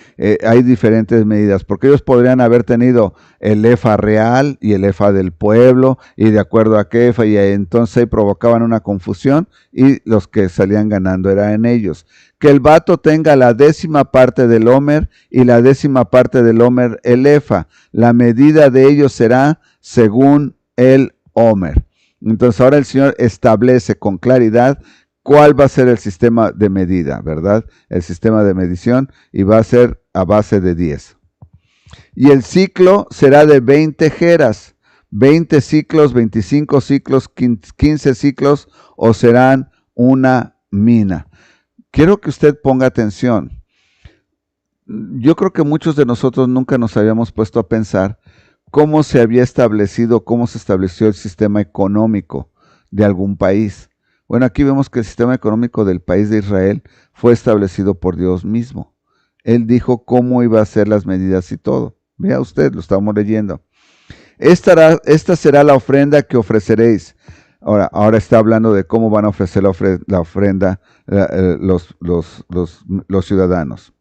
hay diferentes medidas, porque ellos podrían haber tenido el efa real y el efa del pueblo, y de acuerdo a qué efa, y entonces ahí provocaban una confusión, y los que salían ganando eran ellos. Que el bato tenga la 10ª parte del homer, y la 10ª parte del homer el efa. La medida de ellos será según el homer. Entonces ahora el Señor establece con claridad cuál va a ser el sistema de medida, ¿verdad? El sistema de medición, y va a ser a base de 10. Y el ciclo será de 20 jeras, 20 ciclos, 25 ciclos, 15 ciclos, o serán una mina. Quiero que usted ponga atención. Yo creo que muchos de nosotros nunca nos habíamos puesto a pensar cómo se estableció el sistema económico de algún país. Bueno, aquí vemos que el sistema económico del país de Israel fue establecido por Dios mismo. Él dijo cómo iba a ser las medidas y todo, Vea usted, lo estamos leyendo. Esta será la ofrenda que ofreceréis. Ahora está hablando de cómo van a ofrecer la ofrenda los ciudadanos.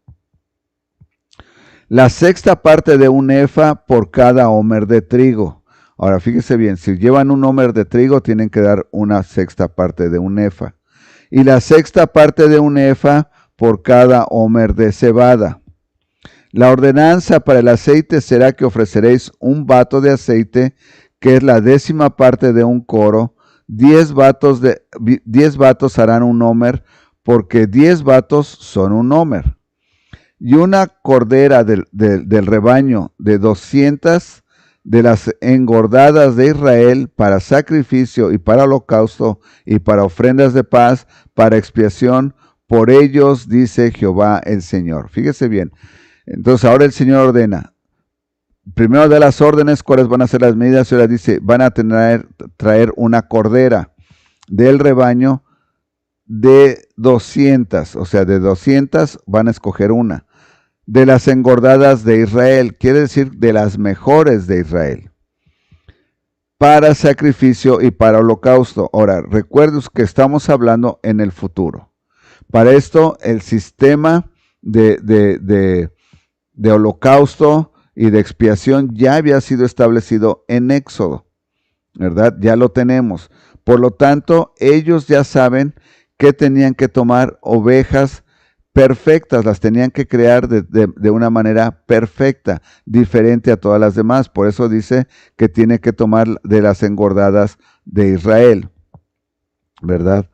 La sexta parte de un efa por cada homer de trigo. Ahora fíjese bien, si llevan un homer de trigo tienen que dar una sexta parte de un efa. Y la sexta parte de un efa por cada homer de cebada. La ordenanza para el aceite será que ofreceréis un bato de aceite, que es la 10ª parte de un coro. 10 batos harán un homer, porque 10 batos son un homer. Y una cordera del rebaño de 200 de las engordadas de Israel para sacrificio y para holocausto y para ofrendas de paz, para expiación, por ellos dice Jehová el Señor. Fíjese bien. Entonces ahora el Señor ordena. Primero da las órdenes, cuáles van a ser las medidas, y ahora dice, van a traer una cordera del rebaño de 200, o sea, de 200 van a escoger una. De las engordadas de Israel, quiere decir de las mejores de Israel, para sacrificio y para holocausto. Ahora, recuerden que estamos hablando en el futuro. Para esto, el sistema de holocausto y de expiación ya había sido establecido en Éxodo, ¿verdad? Ya lo tenemos. Por lo tanto, ellos ya saben que tenían que tomar ovejas perfectas, las tenían que crear de una manera perfecta, diferente a todas las demás. Por eso dice que tiene que tomar de las engordadas de Israel, ¿verdad?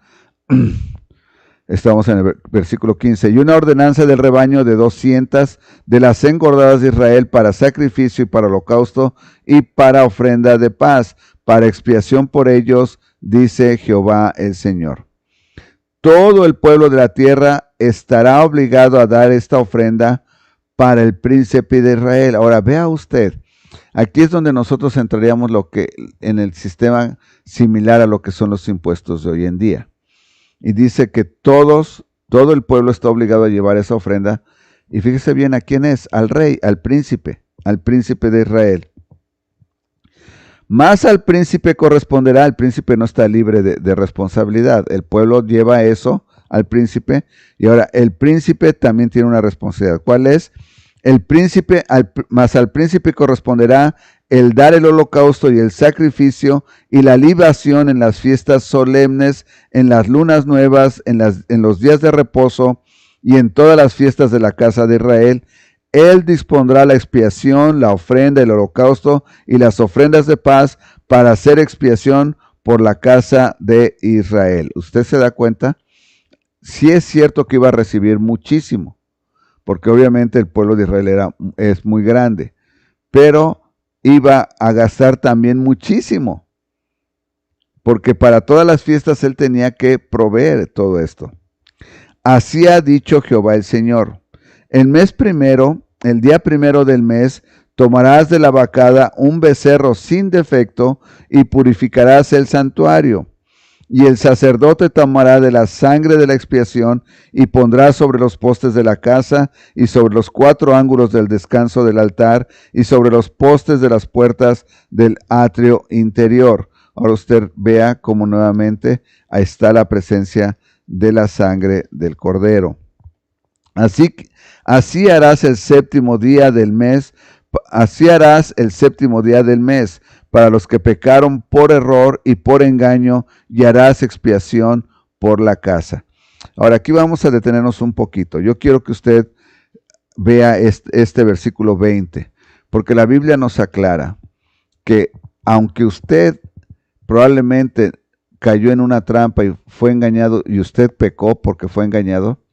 Estamos en el versículo 15. Y una ordenanza del rebaño de 200 de las engordadas de Israel para sacrificio y para holocausto y para ofrenda de paz, para expiación por ellos, dice Jehová el Señor. Todo el pueblo de la tierra estará obligado a dar esta ofrenda para el príncipe de Israel. Ahora vea usted, aquí es donde nosotros entraríamos en el sistema similar a lo que son los impuestos de hoy en día. Y dice que todo el pueblo está obligado a llevar esa ofrenda. Y fíjese bien a quién es, al rey, al príncipe de Israel. Más al príncipe corresponderá, el príncipe no está libre de responsabilidad. El pueblo lleva eso al príncipe y ahora el príncipe también tiene una responsabilidad. ¿Cuál es? Más al príncipe corresponderá el dar el holocausto y el sacrificio y la libación en las fiestas solemnes, en las lunas nuevas, en los días de reposo y en todas las fiestas de la casa de Israel. Él dispondrá la expiación, la ofrenda, el holocausto y las ofrendas de paz para hacer expiación por la casa de Israel. ¿Usted se da cuenta? Sí es cierto que iba a recibir muchísimo, porque obviamente el pueblo de Israel es muy grande, pero iba a gastar también muchísimo, porque para todas las fiestas él tenía que proveer todo esto. Así ha dicho Jehová el Señor. El mes primero, el día primero del mes, tomarás de la vacada un becerro sin defecto y purificarás el santuario. Y el sacerdote tomará de la sangre de la expiación y pondrá sobre los postes de la casa y sobre los 4 ángulos del descanso del altar y sobre los postes de las puertas del atrio interior. Ahora usted vea cómo nuevamente ahí está la presencia de la sangre del cordero. Así harás el séptimo día del mes. Así harás el séptimo día del mes para los que pecaron por error y por engaño, y harás expiación por la casa. Ahora aquí vamos a detenernos un poquito. Yo quiero que usted vea este versículo 20, porque la Biblia nos aclara que aunque usted probablemente cayó en una trampa y fue engañado, y usted pecó porque fue engañado,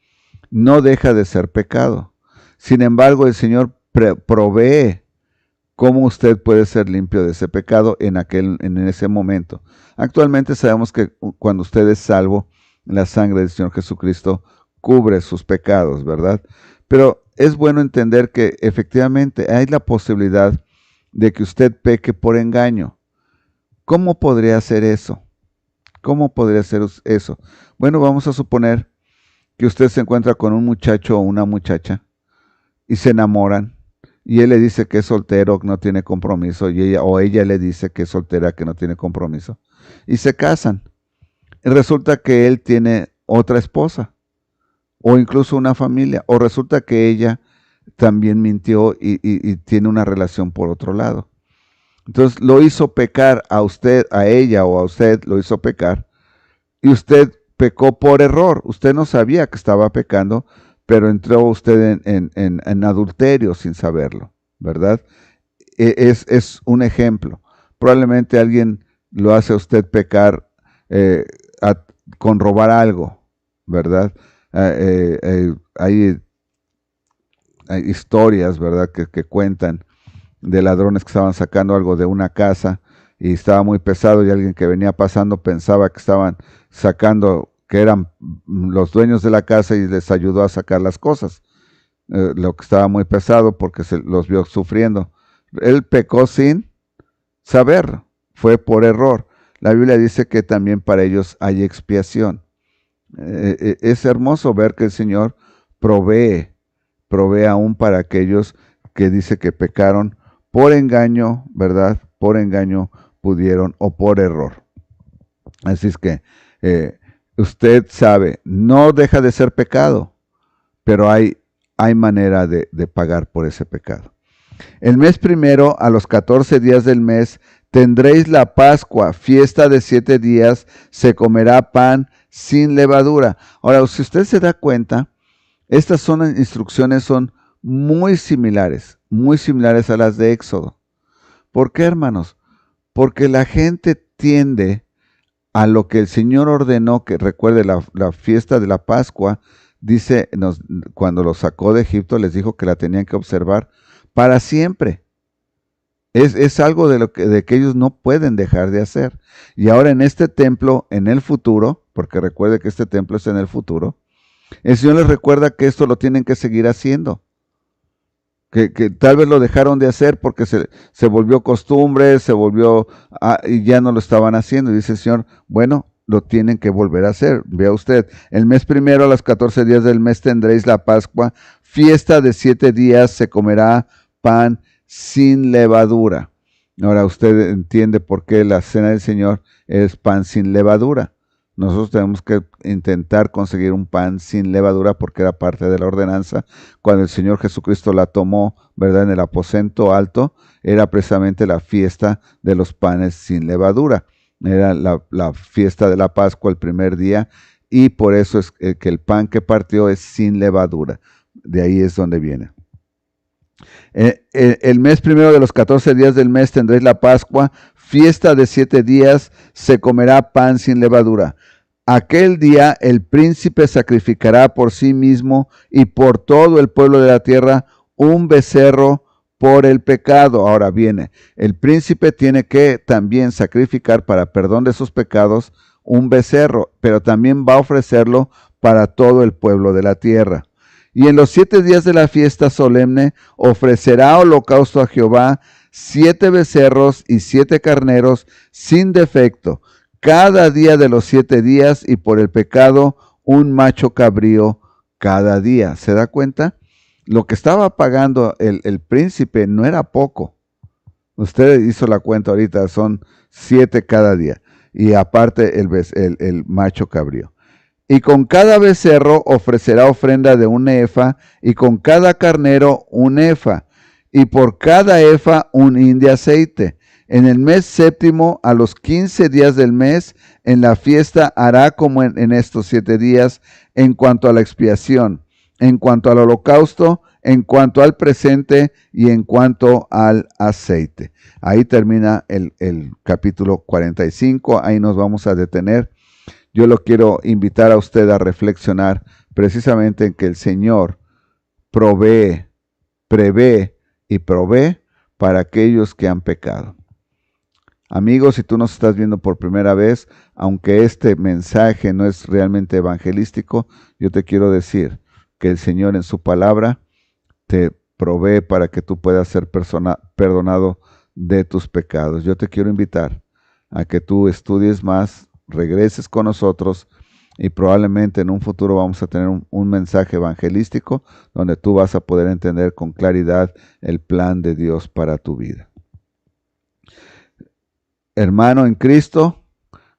no deja de ser pecado. Sin embargo, el Señor provee cómo usted puede ser limpio de ese pecado en ese momento. Actualmente sabemos que cuando usted es salvo, la sangre del Señor Jesucristo cubre sus pecados, ¿verdad? Pero es bueno entender que efectivamente hay la posibilidad de que usted peque por engaño. ¿Cómo podría ser eso? ¿Cómo podría ser eso? Bueno, vamos a suponer que usted se encuentra con un muchacho o una muchacha y se enamoran y él le dice que es soltero, que no tiene compromiso, y ella le dice que es soltera, que no tiene compromiso, y se casan. Y resulta que él tiene otra esposa, o incluso una familia, o resulta que ella también mintió y tiene una relación por otro lado. Entonces lo hizo pecar a usted, a ella o a usted lo hizo pecar, y usted pecó por error. Usted no sabía que estaba pecando, pero entró usted en adulterio sin saberlo, ¿verdad? Es un ejemplo. Probablemente alguien lo hace a usted pecar con robar algo, ¿verdad? Hay historias, ¿verdad?, que cuentan de ladrones que estaban sacando algo de una casa y estaba muy pesado, y alguien que venía pasando pensaba que estaban sacando, que eran los dueños de la casa, y les ayudó a sacar las cosas, lo que estaba muy pesado, porque se los vio sufriendo. Él pecó sin saber, fue por error. La Biblia dice que también para ellos hay expiación. Es hermoso ver que el Señor provee aún para aquellos que dice que pecaron por engaño, ¿verdad? Por engaño pudieron, o por error. Así es que usted sabe, no deja de ser pecado, pero hay manera de pagar por ese pecado. El mes primero, a los 14 días del mes, tendréis la Pascua, fiesta de 7 días, se comerá pan sin levadura. Ahora, si usted se da cuenta, estas instrucciones son muy similares a las de Éxodo. ¿Por qué, hermanos? Porque la gente tiende a lo que el Señor ordenó, que recuerde la fiesta de la Pascua, dice, cuando los sacó de Egipto, les dijo que la tenían que observar para siempre. Es algo de que ellos no pueden dejar de hacer. Y ahora en este templo, en el futuro, porque recuerde que este templo es en el futuro, el Señor les recuerda que esto lo tienen que seguir haciendo. Que tal vez lo dejaron de hacer porque se volvió costumbre, y ya no lo estaban haciendo. Y dice el Señor, bueno, lo tienen que volver a hacer. Vea usted, el mes primero, a los 14 días del mes, tendréis la Pascua, fiesta de 7 días, se comerá pan sin levadura. Ahora usted entiende por qué la cena del Señor es pan sin levadura. Nosotros tenemos que intentar conseguir un pan sin levadura, porque era parte de la ordenanza. Cuando el Señor Jesucristo la tomó, ¿verdad?, en el aposento alto, era precisamente la fiesta de los panes sin levadura. Era la fiesta de la Pascua el primer día, y por eso es que el pan que partió es sin levadura. De ahí es donde viene. El mes primero de los 14 días del mes tendréis la Pascua, fiesta de 7 días, se comerá pan sin levadura. Aquel día el príncipe sacrificará por sí mismo y por todo el pueblo de la tierra un becerro por el pecado. Ahora viene, el príncipe tiene que también sacrificar para perdón de sus pecados un becerro, pero también va a ofrecerlo para todo el pueblo de la tierra. Y en los 7 días de la fiesta solemne ofrecerá holocausto a Jehová 7 becerros y 7 carneros sin defecto, cada día de los 7 días, y por el pecado un macho cabrío cada día. ¿Se da cuenta? Lo que estaba pagando el príncipe no era poco. Usted hizo la cuenta ahorita, son 7 cada día, y aparte el macho cabrío. Y con cada becerro ofrecerá ofrenda de un efa, y con cada carnero un efa, y por cada efa un hin de aceite. En el mes séptimo, a los 15 días del mes, en la fiesta hará como en estos 7 días, en cuanto a la expiación, en cuanto al holocausto, en cuanto al presente y en cuanto al aceite. Ahí termina el capítulo 45, ahí nos vamos a detener. Yo lo quiero invitar a usted a reflexionar precisamente en que el Señor prevé y provee para aquellos que han pecado. Amigos, si tú nos estás viendo por primera vez, aunque este mensaje no es realmente evangelístico, yo te quiero decir que el Señor en su palabra te provee para que tú puedas ser perdonado de tus pecados. Yo te quiero invitar a que tú estudies más, regreses con nosotros y probablemente en un futuro vamos a tener un mensaje evangelístico donde tú vas a poder entender con claridad el plan de Dios para tu vida. Hermano en Cristo,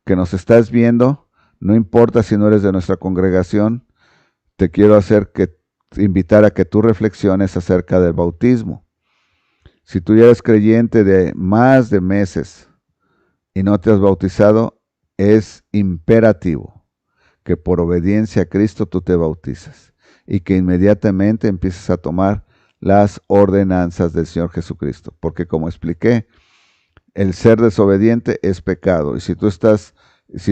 que nos estás viendo, no importa si no eres de nuestra congregación, te quiero invitar a que tú reflexiones acerca del bautismo. Si tú ya eres creyente de más de meses y no te has bautizado, es imperativo que por obediencia a Cristo tú te bautices y que inmediatamente empieces a tomar las ordenanzas del Señor Jesucristo. Porque como expliqué, el ser desobediente es pecado. Y si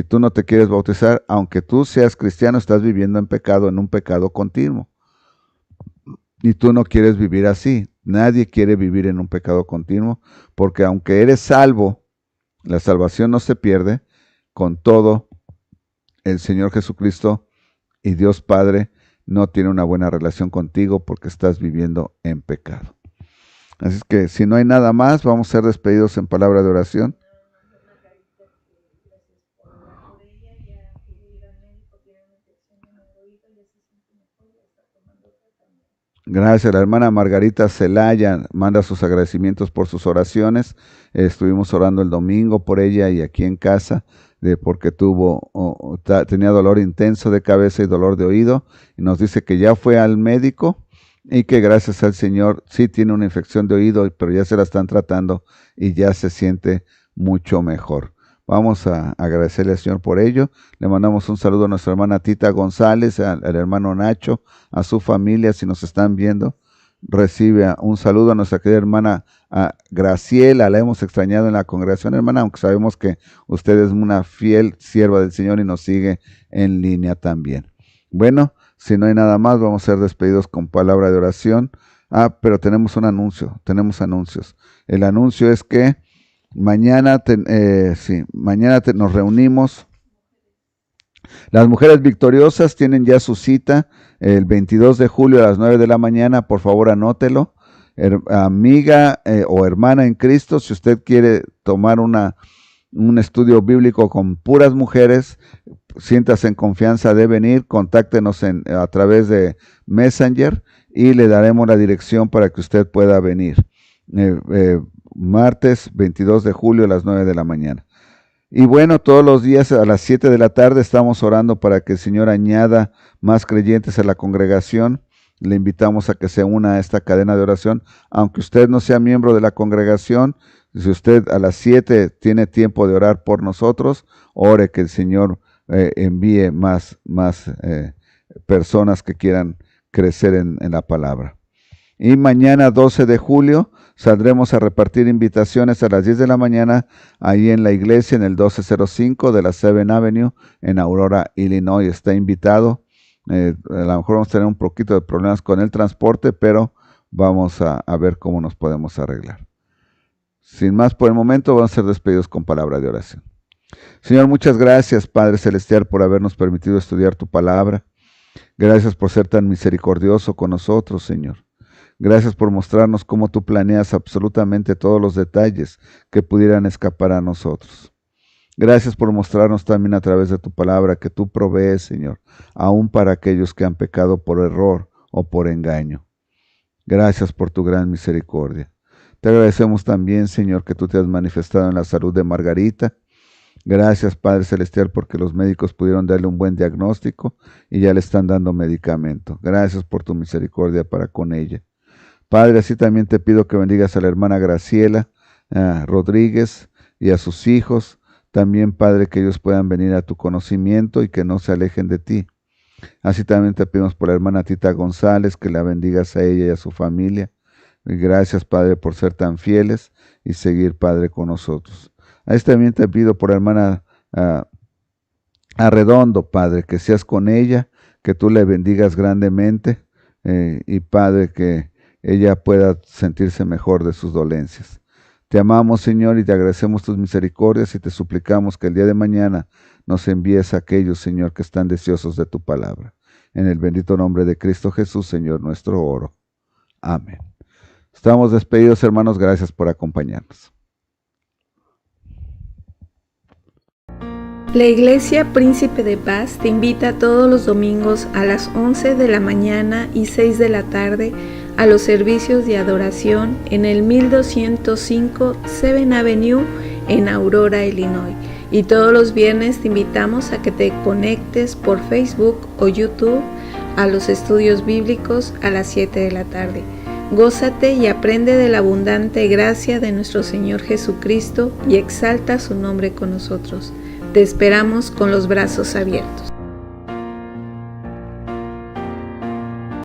tú no te quieres bautizar, aunque tú seas cristiano, estás viviendo en pecado, en un pecado continuo. Y tú no quieres vivir así. Nadie quiere vivir en un pecado continuo, porque aunque eres salvo, la salvación no se pierde. Con todo, el Señor Jesucristo y Dios Padre no tiene una buena relación contigo porque estás viviendo en pecado. Así es que si no hay nada más, vamos a ser despedidos en palabra de oración. Gracias, la hermana Margarita Celaya manda sus agradecimientos por sus oraciones. Estuvimos orando el domingo por ella y aquí en casa, porque tenía dolor intenso de cabeza y dolor de oído. Y nos dice que ya fue al médico y que gracias al Señor sí tiene una infección de oído, pero ya se la están tratando y ya se siente mucho mejor. Vamos a agradecerle al Señor por ello. Le mandamos un saludo a nuestra hermana Tita González, al hermano Nacho, a su familia, si nos están viendo. Recibe un saludo a nuestra querida hermana Graciela, la hemos extrañado en la congregación, hermana, aunque sabemos que usted es una fiel sierva del Señor y nos sigue en línea también. Bueno, si no hay nada más, vamos a ser despedidos con palabra de oración. Pero tenemos un anuncio, tenemos anuncios. El anuncio es que mañana nos reunimos. Las mujeres victoriosas tienen ya su cita el 22 de julio a las 9 de la mañana. Por favor, anótelo. Amiga o hermana en Cristo, si usted quiere tomar un estudio bíblico con puras mujeres, siéntase en confianza de venir. Contáctenos a través de Messenger y le daremos la dirección para que usted pueda venir. Martes 22 de julio a las 9 de la mañana. Y bueno, todos los días a las 7 de la tarde estamos orando para que el Señor añada más creyentes a la congregación. Le invitamos a que se una a esta cadena de oración. Aunque usted no sea miembro de la congregación, si usted a las 7 tiene tiempo de orar por nosotros, ore que el Señor envíe más personas que quieran crecer en la palabra. Y mañana 12 de julio saldremos a repartir invitaciones a las 10 de la mañana ahí en la iglesia en el 1205 de la 7th Avenue en Aurora, Illinois. Está invitado. A lo mejor vamos a tener un poquito de problemas con el transporte, pero vamos a ver cómo nos podemos arreglar. Sin más por el momento, vamos a ser despedidos con palabra de oración. Señor, muchas gracias, Padre Celestial, por habernos permitido estudiar tu palabra. Gracias por ser tan misericordioso con nosotros, Señor. Gracias por mostrarnos cómo tú planeas absolutamente todos los detalles que pudieran escapar a nosotros. Gracias por mostrarnos también a través de tu palabra que tú provees, Señor, aún para aquellos que han pecado por error o por engaño. Gracias por tu gran misericordia. Te agradecemos también, Señor, que tú te has manifestado en la salud de Margarita. Gracias, Padre Celestial, porque los médicos pudieron darle un buen diagnóstico y ya le están dando medicamento. Gracias por tu misericordia para con ella. Padre, así también te pido que bendigas a la hermana Graciela Rodríguez y a sus hijos. También, Padre, que ellos puedan venir a tu conocimiento y que no se alejen de ti. Así también te pedimos por la hermana Tita González, que la bendigas a ella y a su familia. Y gracias, Padre, por ser tan fieles y seguir, Padre, con nosotros. Así también te pido por la hermana Arredondo, Padre, que seas con ella, que tú le bendigas grandemente y, Padre, que ella pueda sentirse mejor de sus dolencias. Te amamos, Señor, y te agradecemos tus misericordias y te suplicamos que el día de mañana nos envíes a aquellos, Señor, que están deseosos de tu palabra. En el bendito nombre de Cristo Jesús, Señor, nuestro oro. Amén. Estamos despedidos, hermanos. Gracias por acompañarnos. La Iglesia Príncipe de Paz te invita todos los domingos a las 11 de la mañana y 6 de la tarde a los servicios de adoración en el 1205 7th Avenue en Aurora, Illinois. Y todos los viernes te invitamos a que te conectes por Facebook o YouTube a los estudios bíblicos a las 7 de la tarde. Gózate y aprende de la abundante gracia de nuestro Señor Jesucristo y exalta su nombre con nosotros. Te esperamos con los brazos abiertos.